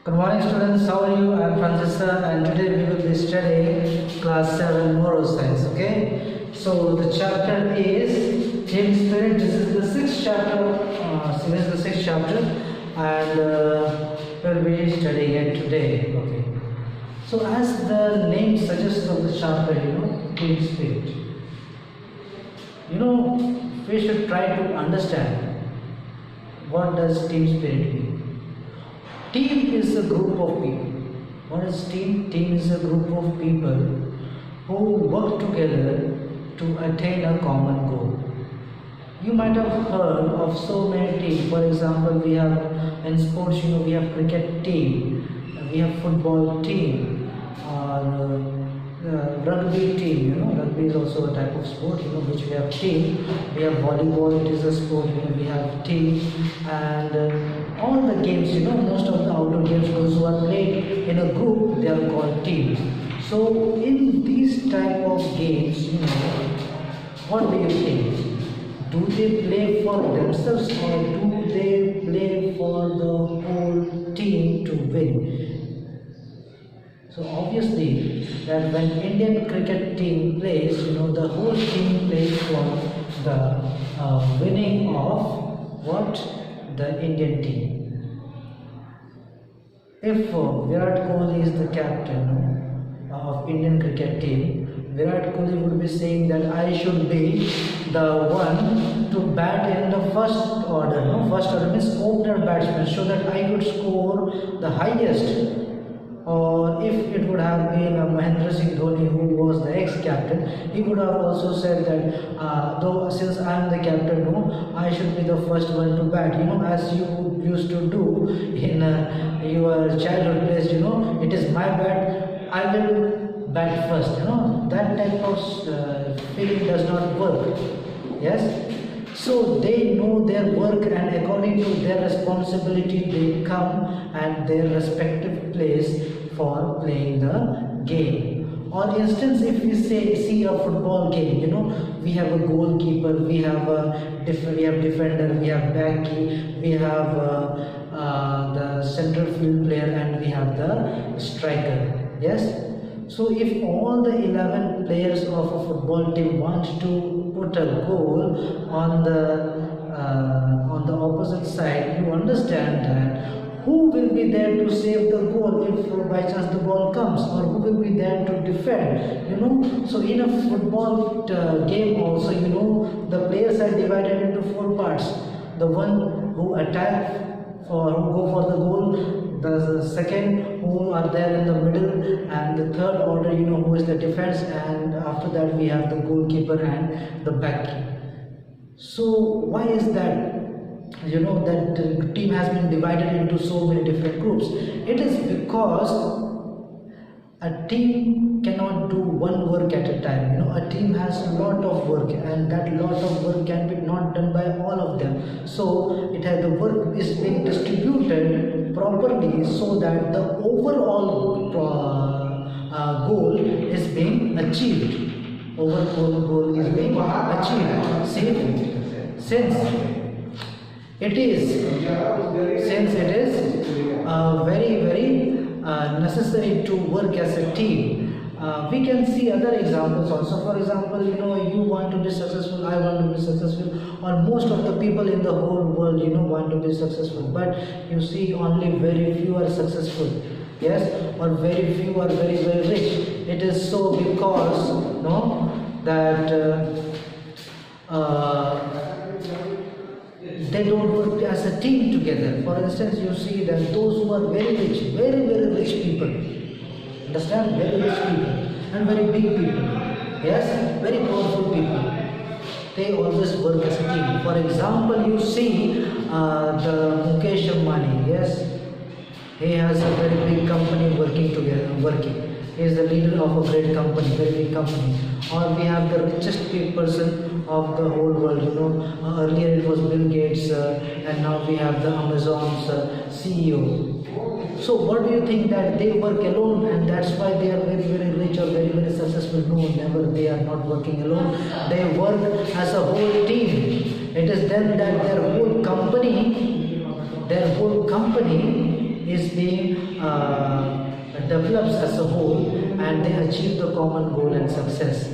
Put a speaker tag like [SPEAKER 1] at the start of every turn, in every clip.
[SPEAKER 1] Good morning students, how are you? I am Francisca and today we will be studying class 7 moral science, okay? So the chapter is team spirit. This is the sixth chapter, and we'll be studying it today, okay? So as the name suggests of the chapter, team spirit. We should try to understand what does team spirit mean. Team is a group of people. What is team? Team is a group of people who work together to attain a common goal. You might have heard of so many teams. For example, we have in sports, we have cricket team, we have football team, or rugby team. Rugby is also a type of sport, which we have team. We have volleyball, it is a sport, we have team, and all the games, most of the outdoor games, those who are played in a group, they are called teams. So in these type of games, what do you think? Do they play for themselves or do they play for the whole team to win? So obviously that when Indian cricket team plays, the whole team plays for the winning of what? The Indian team. If Virat Kohli is the captain of Indian cricket team, Virat Kohli would be saying that I should be the one to bat in the first order. First order means opener batsman, so that I could score the highest. Or if it would have been Mahendra Singh Dhoni, who was the ex-captain, he would have also said that though since I am the captain, I should be the first one to bat. As you used to do in your childhood days. It is my bat, I will bat first. That type of feeling does not work. Yes. So they know their work, and according to their responsibility they come at their respective place for playing the game. For instance, if we see a football game, we have a goalkeeper, we have defender, we have backkeeper, we have the central field player, and we have the striker. Yes. So if all the 11 players of a football team want to put a goal on the opposite side, you understand that who will be there to save the goal if by chance the ball comes, or who will be there to defend. So in a football game also, the players are divided into 4 parts. The one who attack or who go for the goal, the second who are there in the middle, and the third order, who is the defense, and after that we have the goalkeeper and the backkeeper. So why is that? That the team has been divided into so many different groups. It is because a team cannot do one work at a time. A team has a lot of work, and that lot of work can be not done by all of them. So the work is being distributed properly so that the overall goal is being achieved. Overall goal is being achieved. Since it is very, very necessary to work as a team. We can see other examples also. For example, you want to be successful, I want to be successful, or most of the people in the whole world, want to be successful. But you see, only very few are successful. Yes, or very few are very, very rich. It is so because that they don't work as a team together. For instance, you see that those who are very rich, very, very rich people, understand, very rich people and very big people, yes, very powerful people, they always work as a team. For example, you see the Mukesh Ambani, yes, he has a very big company working. He is the leader of a great company, very big company. Or we have the richest person of the whole world. Earlier it was Bill Gates, and now we have the Amazon's CEO. So what do you think, that they work alone and that's why they are very, very rich or very, very successful? No, never. They are not working alone. They work as a whole team. It is then that their whole company is being develops as a whole, and they achieve the common goal and success,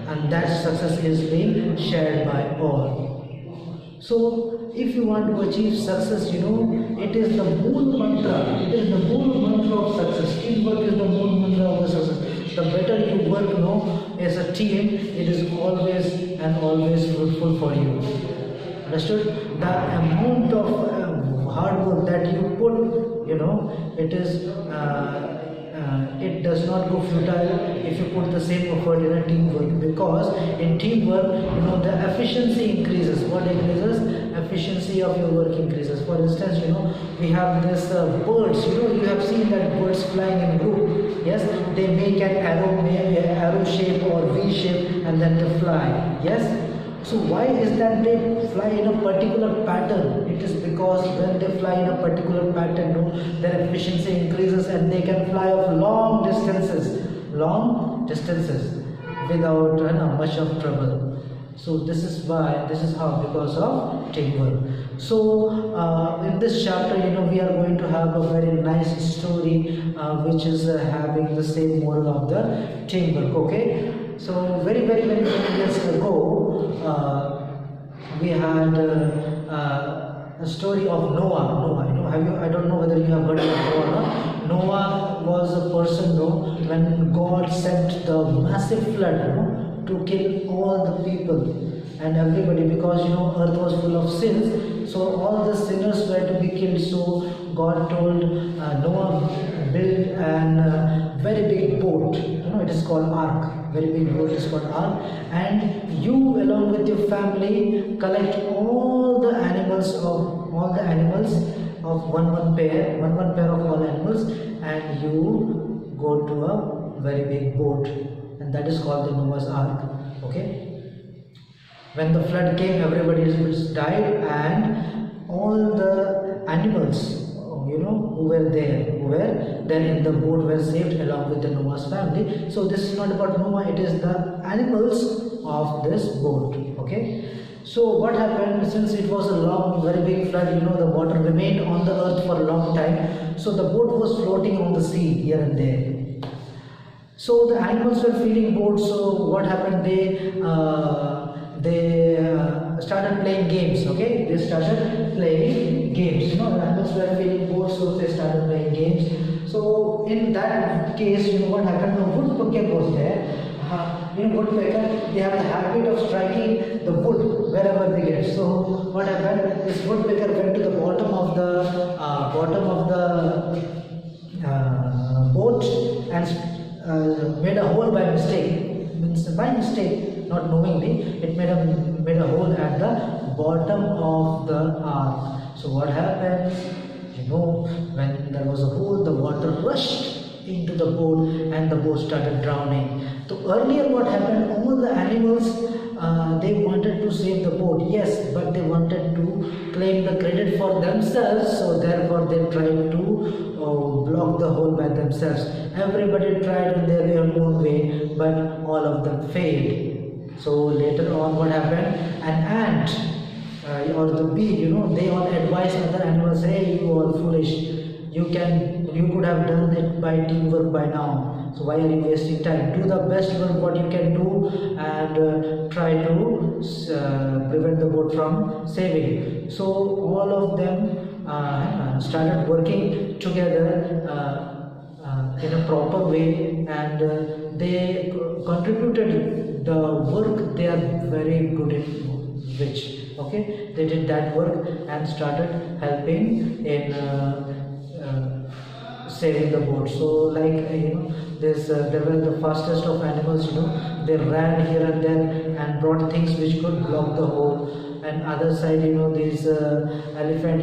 [SPEAKER 1] and that success is being shared by all. So if you want to achieve success, it is the moon mantra. It is the moon mantra of success. Teamwork is the moon mantra of the success. The better you work, as a team, it is always and always fruitful for you. Understood? The amount of hard work that you put, it is. It does not go futile if you put the same effort in a teamwork, because in teamwork, the efficiency increases. What increases? Efficiency of your work increases. For instance, we have this birds. You have seen that birds flying in group. Yes, they make an arrow shape or V shape, and then they fly. Yes. So why is that they fly in a particular pattern? It is because when they fly in a particular pattern, their efficiency increases and they can fly off long distances without much of trouble. So this is how, because of teamwork. So in this chapter, we are going to have a very nice story which is having the same moral of the teamwork. Okay. So very many years ago, we had a story of Noah. I don't know whether you have heard of Noah. Noah was a person, when God sent the massive flood, to kill all the people and everybody, because earth was full of sins. So all the sinners were to be killed. So God told Noah, build an very big boat. It is called ark. Very big boat is called ark, and you along with your family collect all the animals of one pair of all animals, and you go to a very big boat, and that is called the Noah's Ark. Okay. When the flood came, everybody died, and all the animals who were there in the boat were saved along with the Noah's family. So this is not about Noah, it is the animals of this boat. Okay. So what happened, since it was a very big flood, the water remained on the earth for a long time. So the boat was floating on the sea here and there. So the animals were feeling bored. So what happened, they started playing games. Okay, they started playing games. The animals were feeling bored, so they started playing games. So in that case, what happened? The woodpecker was there. Woodpecker, they have the habit of striking the wood wherever they get. So what happened? This woodpecker went to the bottom of the boat and made a hole by mistake. Not knowingly, it made a hole at the bottom of the ark. So what happened? When there was a hole, the water rushed into the boat and the boat started drowning. So earlier what happened, all the animals, they wanted to save the boat, yes, but they wanted to claim the credit for themselves, so therefore they tried to block the hole by themselves. Everybody tried in their own way, but all of them failed. So later on what happened, an ant or the bee, they all advise other animals, hey, you all foolish, you could have done it by teamwork by now, so why are you wasting time? Do the best work what you can do, and try to prevent the boat from saving. So all of them started working together in a proper way, and they contributed the work they are very good in, which they did that work and started helping in saving the boat. So like they were the fastest of animals, they ran here and there and brought things which could block the hole, and other side, this elephant,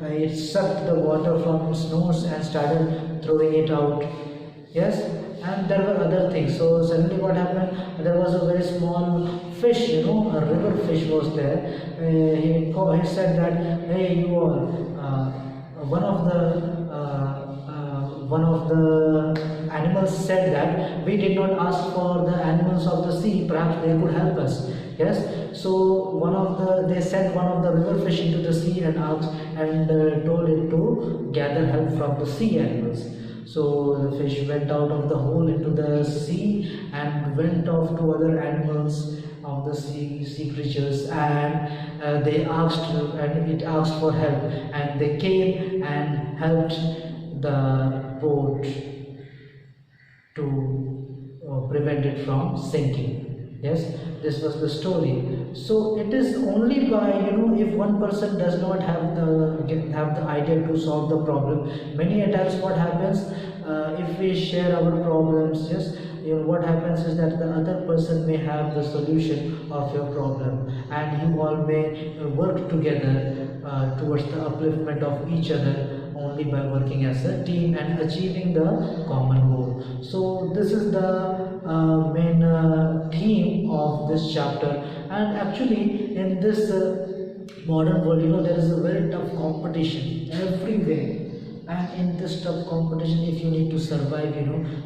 [SPEAKER 1] it sucked the water from its nose and started throwing it out. Yes. And there were other things. So suddenly what happened, there was a very small fish, a river fish was there. He said that, hey, you all, one of the animals said that we did not ask for the animals of the sea, perhaps they could help us. Yes. So they sent one of the river fish into the sea and asked, and told it to gather help from the sea animals. So the fish went out of the hole into the sea and went off to other animals of the sea creatures, and they asked, and it asked for help, and they came and helped the boat to prevent it from sinking. Yes, this was the story. So it is only by, if one person does not have the idea to solve the problem, many a times what happens, if we share our problems, yes, what happens is that the other person may have the solution of your problem, and you all may work together towards the upliftment of each other, only by working as a team and achieving the common goal. So this is the main theme of this chapter. And actually in this modern world, there is a very tough competition everywhere, and in this tough competition, if you need to survive,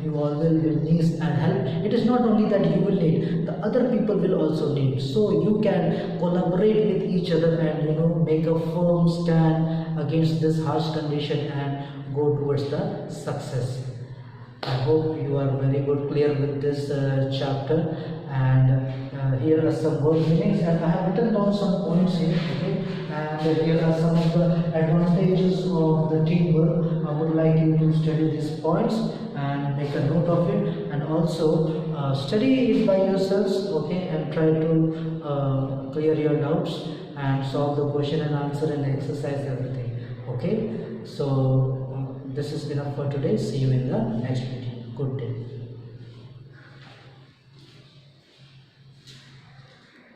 [SPEAKER 1] you always will need and help. It is not only that you will need, the other people will also need, so you can collaborate with each other and make a firm stand against this harsh condition and go towards the success. I hope you are very good clear with this chapter, and here are some word meanings, and I have written down some points here, okay, and here are some of the advantages of the teamwork. I would like you to study these points and make a note of it, and also study it by yourselves, okay, and try to clear your doubts and solve the question and answer and exercise everything, okay. So this is enough for today. See you in the next video. Good day.